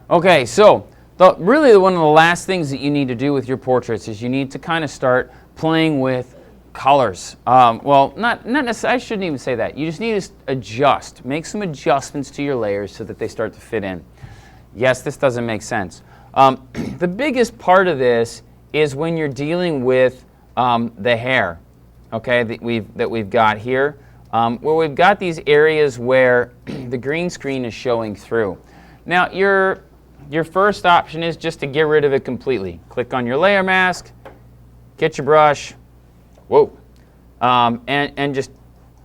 Okay, so really one of the last things that you need to do with your portraits is you need to kind of start playing with colors. Well, not necessarily, I shouldn't even say that. You just need to adjust, make some adjustments to your layers so that they start to fit in. Yes, this doesn't make sense. The biggest part of this is when you're dealing with the hair, okay, that we've got here, where we've got these areas where the green screen is showing through. Now, your first option is just to get rid of it completely. Click on your layer mask, get your brush, and just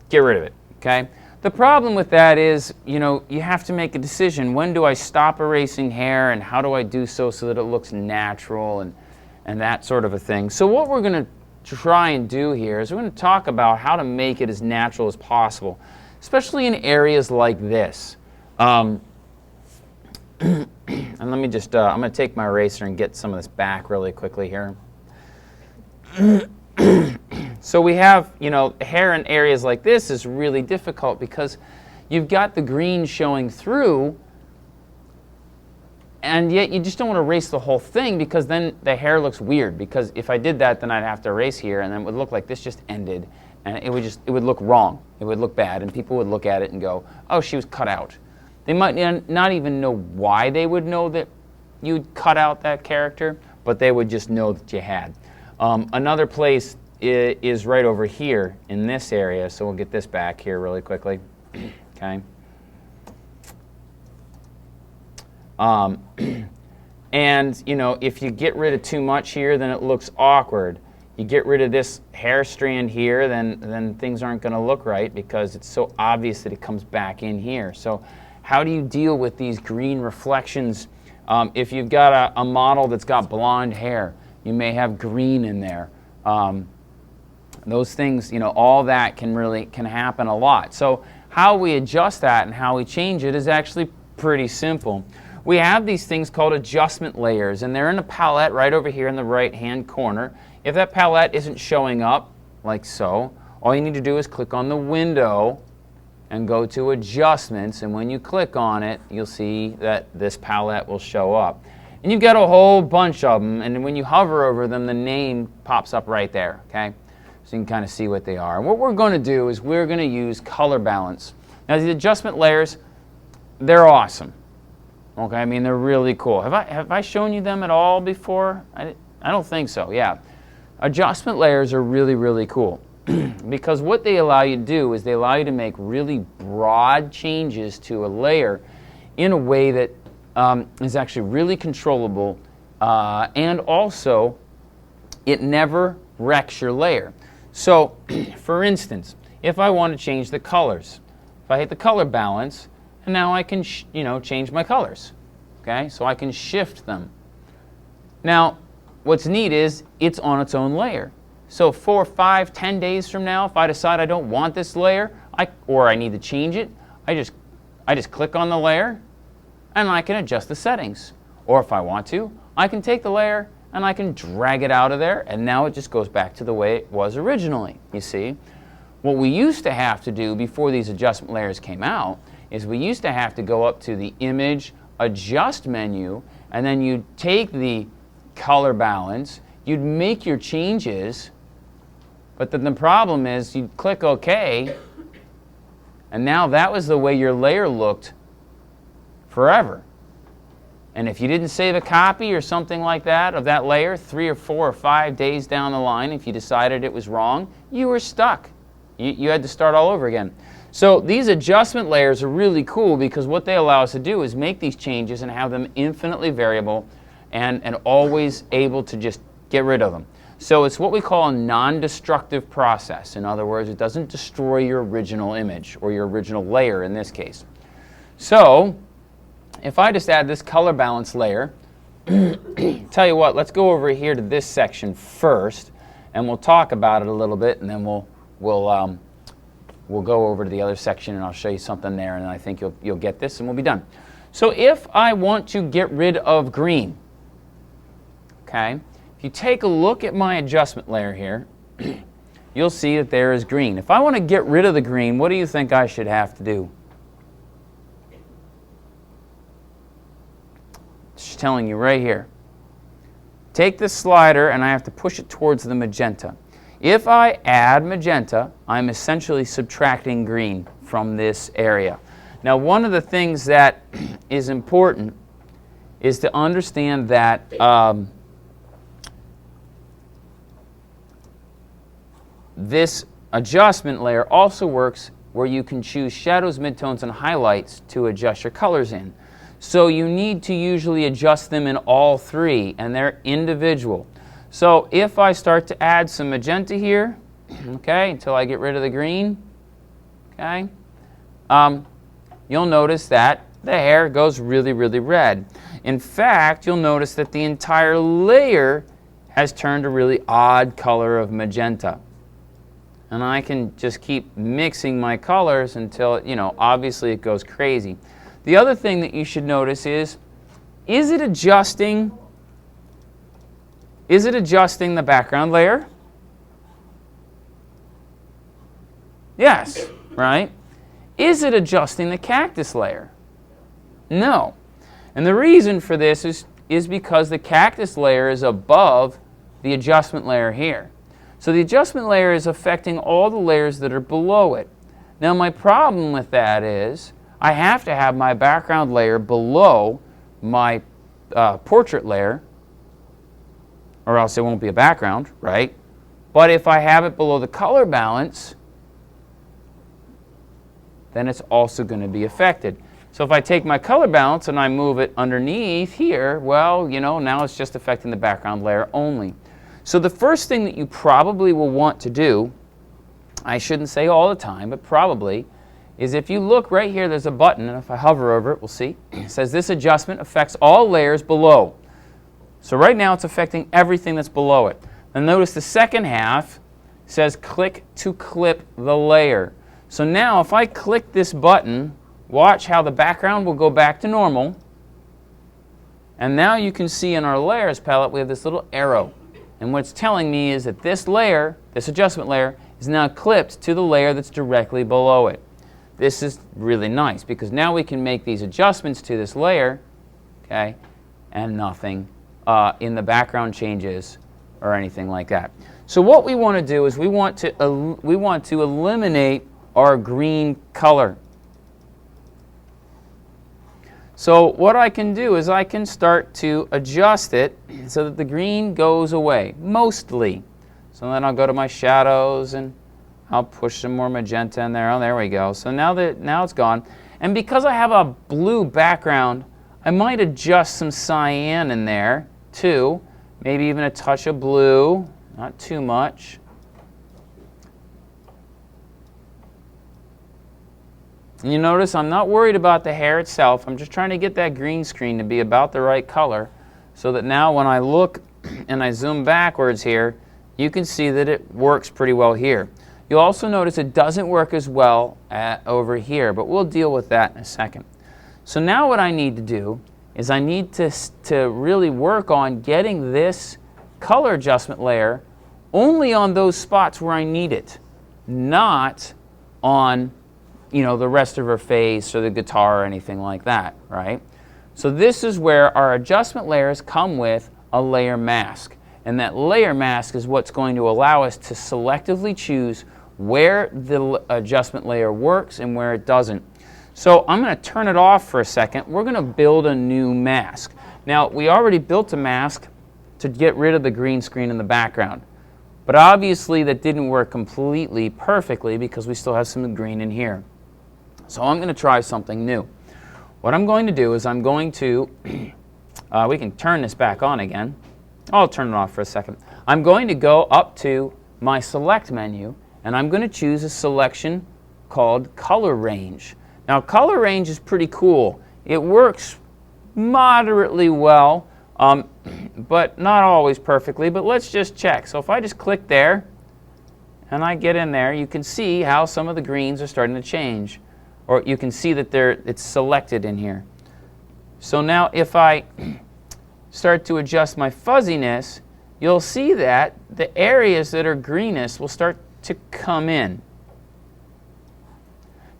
get rid of it, okay? The problem with that is, you have to make a decision. When do I stop erasing hair, and how do I do so that it looks natural and that sort of a thing? So what we're going to try and do here is we're going to talk about how to make it as natural as possible, especially in areas like this. And let me just, I'm going to take my eraser and get some of this back really quickly here. So we have, hair in areas like this is really difficult because you've got the green showing through, and yet you just don't want to erase the whole thing because then the hair looks weird. Because if I did that, then I'd have to erase here, and then it would look like this just ended, and it would look wrong. It would look bad, and people would look at it and go, "Oh, she was cut out." They might not even know why they would know that you'd cut out that character, but they would just know that you had. Another place is right over here in this area, so we'll get this back here really quickly. Okay. And if you get rid of too much here, then it looks awkward. You get rid of this hair strand here, then things aren't going to look right because it's so obvious that it comes back in here. So how do you deal with these green reflections? If you've got a model that's got blonde hair, you may have green in there. Those things, all that can happen a lot. So how we adjust that and how we change it is actually pretty simple. We have these things called adjustment layers, and they're in a palette right over here in the right-hand corner. If that palette isn't showing up, like so, all you need to do is click on the window and go to Adjustments, and when you click on it, you'll see that this palette will show up. And you've got a whole bunch of them, and when you hover over them, the name pops up right there, okay? So you can kind of see what they are. And what we're going to do is we're going to use color balance. Now, the adjustment layers, they're awesome. Okay, I mean, they're really cool. Have I shown you them at all before? I don't think so, yeah. Adjustment layers are really, really cool because what they allow you to do is they allow you to make really broad changes to a layer in a way that is actually really controllable, and also it never wrecks your layer. So, for instance, if I want to change the colors, if I hit the color balance, and now I can change my colors. Okay, so I can shift them. Now, what's neat is it's on its own layer. So 4, 5, 10 days from now, if I decide I don't want this layer, or I need to change it, I just click on the layer, and I can adjust the settings. Or if I want to, I can take the layer and I can drag it out of there, and now it just goes back to the way it was originally, you see. What we used to have to do before these adjustment layers came out is we used to have to go up to the Image Adjust menu, and then you'd take the color balance, you'd make your changes, but then the problem is you'd click OK, and now that was the way your layer looked forever. And if you didn't save a copy or something like that of that layer 3 or 4 or 5 days down the line, if you decided it was wrong, you were stuck. You had to start all over again. So these adjustment layers are really cool because what they allow us to do is make these changes and have them infinitely variable and always able to just get rid of them. So it's what we call a non-destructive process. In other words, it doesn't destroy your original image or your original layer in this case. So if I just add this color balance layer, tell you what, let's go over here to this section first, and we'll talk about it a little bit, and then we'll go over to the other section, and I'll show you something there, and I think you'll get this, and we'll be done. So if I want to get rid of green, okay, if you take a look at my adjustment layer here, you'll see that there is green. If I want to get rid of the green, what do you think I should have to do? telling you right here. Take the slider and I have to push it towards the magenta. If I add magenta, I'm essentially subtracting green from this area. Now, one of the things that is important is to understand that this adjustment layer also works where you can choose shadows, midtones, and highlights to adjust your colors in. So you need to usually adjust them in all three, and they're individual. So if I start to add some magenta here, okay, until I get rid of the green, okay, you'll notice that the hair goes really, really red. In fact, you'll notice that the entire layer has turned a really odd color of magenta. And I can just keep mixing my colors until, obviously it goes crazy. The other thing that you should notice is it adjusting the background layer? Yes, right? Is it adjusting the cactus layer? No. And the reason for this is because the cactus layer is above the adjustment layer here. So the adjustment layer is affecting all the layers that are below it. Now my problem with that is I have to have my background layer below my portrait layer, or else it won't be a background, right? But if I have it below the color balance, then it's also going to be affected. So if I take my color balance and I move it underneath here, well, now it's just affecting the background layer only. So the first thing that you probably will want to do, I shouldn't say all the time, but probably, is if you look right here, there's a button, and if I hover over it, we'll see. It says this adjustment affects all layers below. So right now it's affecting everything that's below it. And notice the second half says click to clip the layer. So now if I click this button, watch how the background will go back to normal. And now you can see in our layers palette we have this little arrow. And what it's telling me is that this layer, this adjustment layer, is now clipped to the layer that's directly below it. This is really nice because now we can make these adjustments to this layer, okay, and nothing in the background changes or anything like that. So what we want to do is we want to eliminate our green color. So what I can do is I can start to adjust it so that the green goes away, mostly. So then I'll go to my shadows and I'll push some more magenta in there. Oh, there we go. So now it's gone. And because I have a blue background, I might adjust some cyan in there too. Maybe even a touch of blue, not too much. And you notice I'm not worried about the hair itself. I'm just trying to get that green screen to be about the right color so that now when I look and I zoom backwards here, you can see that it works pretty well here. You'll also notice it doesn't work as well over here, but we'll deal with that in a second. So now what I need to do is I need to really work on getting this color adjustment layer only on those spots where I need it, not on the rest of her face or the guitar or anything like that, right? So this is where our adjustment layers come with a layer mask. And that layer mask is what's going to allow us to selectively choose where the adjustment layer works and where it doesn't. So I'm going to turn it off for a second. We're going to build a new mask. Now, we already built a mask to get rid of the green screen in the background. But obviously that didn't work completely perfectly because we still have some green in here. So I'm going to try something new. What I'm going to do is I'm going to, we can turn this back on again. I'll turn it off for a second. I'm going to go up to my select menu and I'm going to choose a selection called color range. Now color range is pretty cool. It works moderately well, but not always perfectly, but let's just check. So if I just click there and I get in there, you can see how some of the greens are starting to change. Or you can see that it's selected in here. So now if I start to adjust my fuzziness, you'll see that the areas that are greenest will start to come in.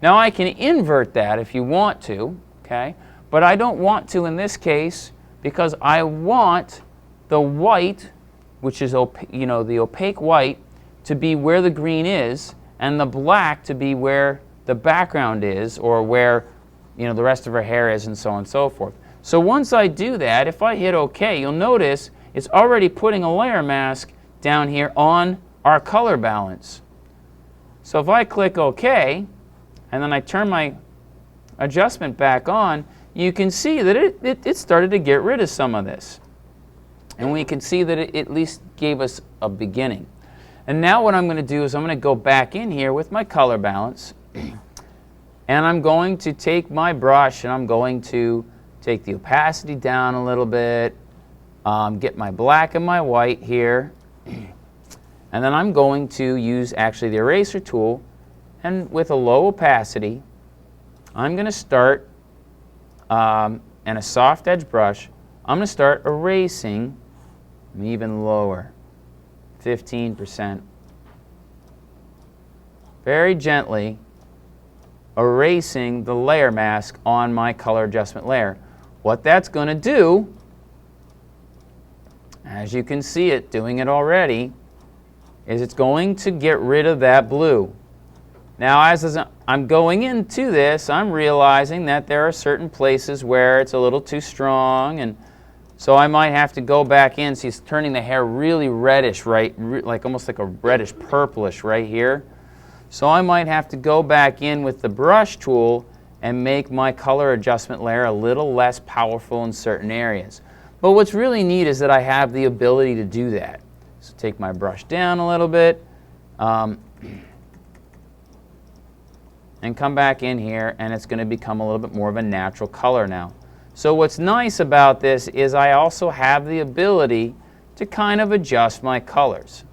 Now I can invert that if you want to, okay? But I don't want to in this case because I want the white, which is the opaque white, to be where the green is, and the black to be where the background is, or where the rest of her hair is, and so on and so forth. So once I do that, if I hit OK, you'll notice it's already putting a layer mask down here on our color balance. So if I click OK, and then I turn my adjustment back on, you can see that it started to get rid of some of this. And we can see that it at least gave us a beginning. And now what I'm going to do is I'm going to go back in here with my color balance, and I'm going to take my brush and I'm going to take the opacity down a little bit, get my black and my white here, and then I'm going to use actually the eraser tool, and with a low opacity, I'm going to start, and a soft edge brush, I'm going to start erasing even lower, 15%. Very gently erasing the layer mask on my color adjustment layer. What that's going to do, as you can see it doing it already, is it's going to get rid of that blue. Now, as I'm going into this, I'm realizing that there are certain places where it's a little too strong, and so I might have to go back in. See, it's turning the hair really reddish, right? Like almost like a reddish purplish right here. So I might have to go back in with the brush tool and make my color adjustment layer a little less powerful in certain areas. But what's really neat is that I have the ability to do that. So take my brush down a little bit, and come back in here, and it's going to become a little bit more of a natural color now. So what's nice about this is I also have the ability to kind of adjust my colors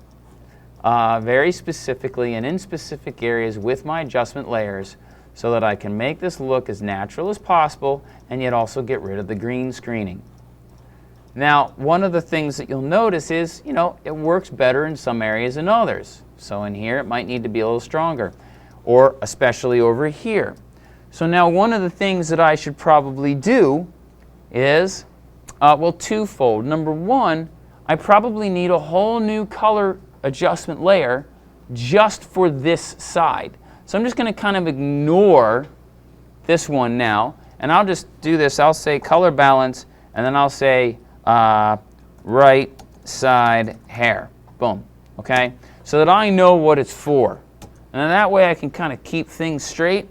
very specifically and in specific areas with my adjustment layers, so that I can make this look as natural as possible and yet also get rid of the green screening. Now, one of the things that you'll notice is, it works better in some areas than others. So in here, it might need to be a little stronger, or especially over here. So now one of the things that I should probably do is, well, twofold. Number one, I probably need a whole new color adjustment layer just for this side. So I'm just going to kind of ignore this one now, and I'll just do this. I'll say color balance, and then I'll say right side hair. Boom. Okay? So that I know what it's for. And then that way I can kind of keep things straight.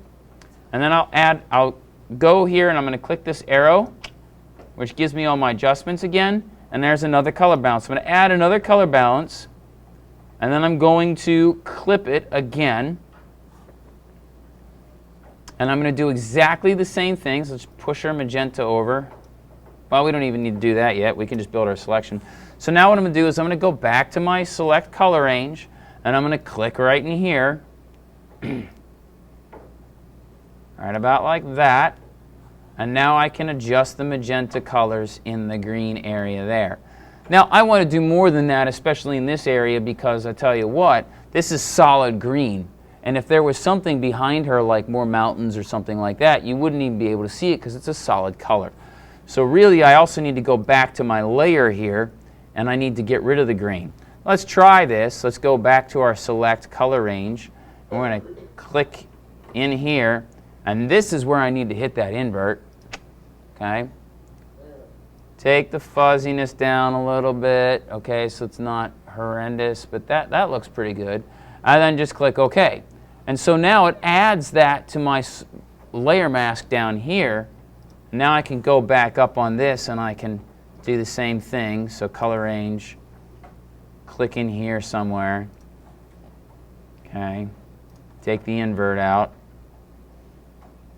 And then I'll go here and I'm going to click this arrow, which gives me all my adjustments again. And there's another color balance. I'm going to add another color balance. And then I'm going to clip it again. And I'm going to do exactly the same things. Let's push our magenta over. Well, we don't even need to do that yet. We can just build our selection. So now what I'm going to do is I'm going to go back to my select color range. And I'm going to click right in here. Right about like that. And now I can adjust the magenta colors in the green area there. Now I want to do more than that, especially in this area, because I tell you what, this is solid green. And if there was something behind her like more mountains or something like that, you wouldn't even be able to see it because it's a solid color. So really I also need to go back to my layer here, and I need to get rid of the green. Let's try this. Let's go back to our select color range. And we're going to click in here, and this is where I need to hit that invert. Okay? Take the fuzziness down a little bit, okay, so it's not horrendous, but that looks pretty good. And then just click OK. And so now it adds that to my layer mask down here. Now I can go back up on this and I can do the same thing. So color range, click in here somewhere. Okay, take the invert out.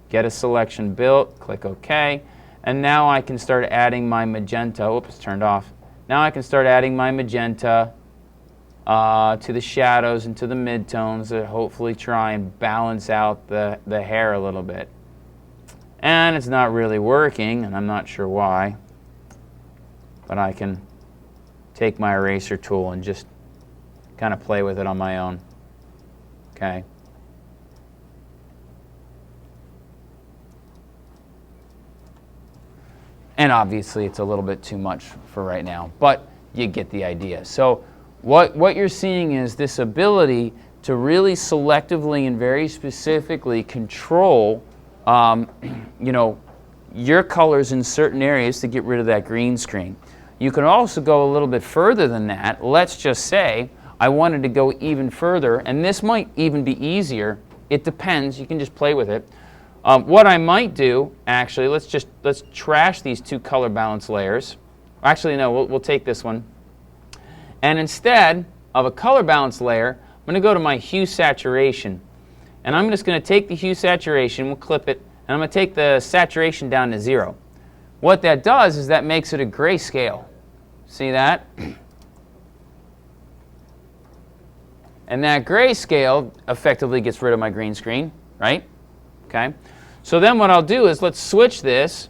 Get a selection built, click OK. And now I can start adding my magenta. Oops, it's turned off. Now I can start adding my magenta to the shadows and to the midtones that hopefully try and balance out the hair a little bit. And it's not really working, and I'm not sure why. But I can take my eraser tool and just kind of play with it on my own. Okay. And obviously it's a little bit too much for right now, but you get the idea. So what you're seeing is this ability to really selectively and very specifically control your colors in certain areas to get rid of that green screen. You can also go a little bit further than that. Let's just say I wanted to go even further, and this might even be easier. It depends. You can just play with it. What I might do, actually, let's trash these two color balance layers. Actually, no, we'll take this one. And instead of a color balance layer, I'm going to go to my hue saturation. And I'm just going to take the hue saturation, we'll clip it, and I'm going to take the saturation down to 0. What that does is that makes it a grayscale. See that? And that grayscale effectively gets rid of my green screen, right? Okay. So then what I'll do is let's switch this.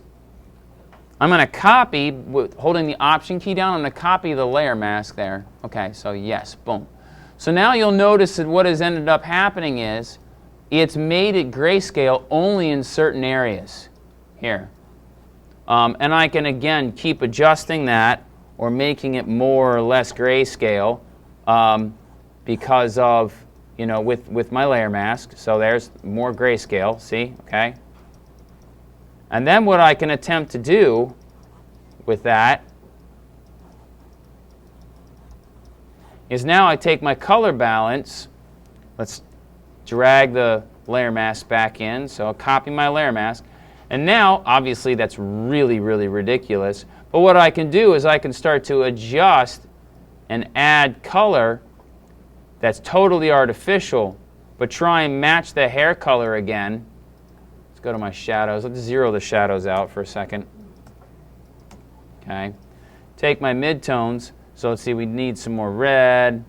I'm going to copy, holding the Option key down, I'm going to copy the layer mask there. Okay, so yes, boom. So now you'll notice that what has ended up happening is it's made it grayscale only in certain areas here. And I can, again, keep adjusting that or making it more or less grayscale because of, with my layer mask. So there's more grayscale, see, okay? And then what I can attempt to do with that is now I take my color balance, let's drag the layer mask back in, so I'll copy my layer mask, and now, obviously that's really, really ridiculous, but what I can do is I can start to adjust and add color that's totally artificial, but try and match the hair color again. Let's go to my shadows. Let's zero the shadows out for a second. Okay. Take my midtones. So let's see, we need some more red.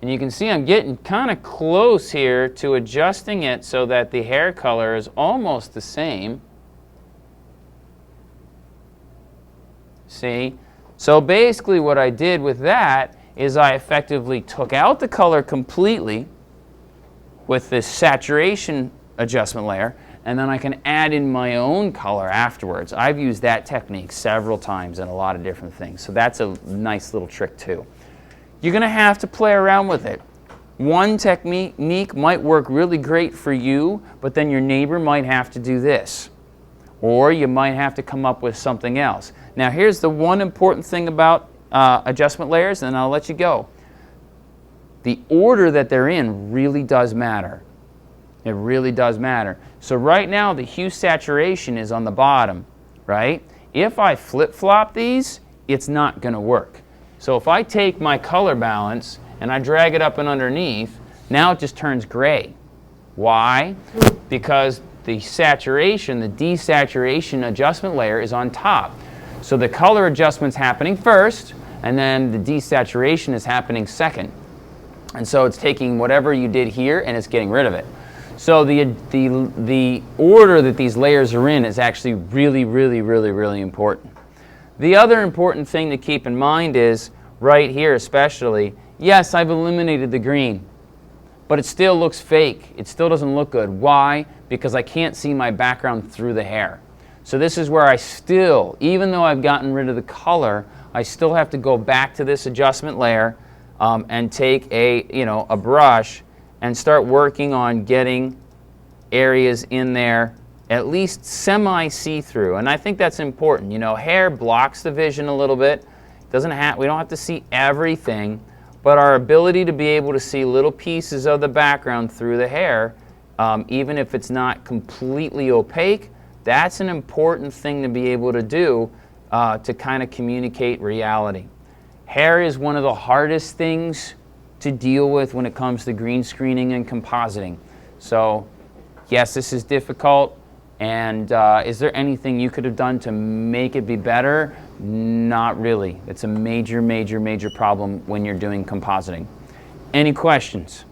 And you can see I'm getting kind of close here to adjusting it so that the hair color is almost the same. See? So basically what I did with that is I effectively took out the color completely with this saturation adjustment layer, and then I can add in my own color afterwards. I've used that technique several times in a lot of different things, so that's a nice little trick too. You're going to have to play around with it. One technique might work really great for you, but then your neighbor might have to do this. Or you might have to come up with something else. Now here's the one important thing about adjustment layers, and I'll let you go. The order that they're in really does matter. It really does matter. So right now the hue saturation is on the bottom, right? If I flip-flop these, it's not going to work. So if I take my color balance and I drag it up and underneath, now it just turns gray. Why? Because the saturation, the desaturation adjustment layer is on top. So the color adjustment's happening first, and then the desaturation is happening second. And so it's taking whatever you did here and it's getting rid of it. So the order that these layers are in is actually really, really, really, really important. The other important thing to keep in mind is, right here especially, yes, I've eliminated the green, but it still looks fake. It still doesn't look good. Why? Because I can't see my background through the hair. So this is where I still, even though I've gotten rid of the color, I still have to go back to this adjustment layer and take a brush and start working on getting areas in there at least semi-see-through. And I think that's important. Hair blocks the vision a little bit. We don't have to see everything, but our ability to be able to see little pieces of the background through the hair, even if it's not completely opaque, that's an important thing to be able to do to kind of communicate reality. Hair is one of the hardest things to deal with when it comes to green screening and compositing. So yes, this is difficult. And is there anything you could have done to make it be better? Not really. It's a major, major, major problem when you're doing compositing. Any questions?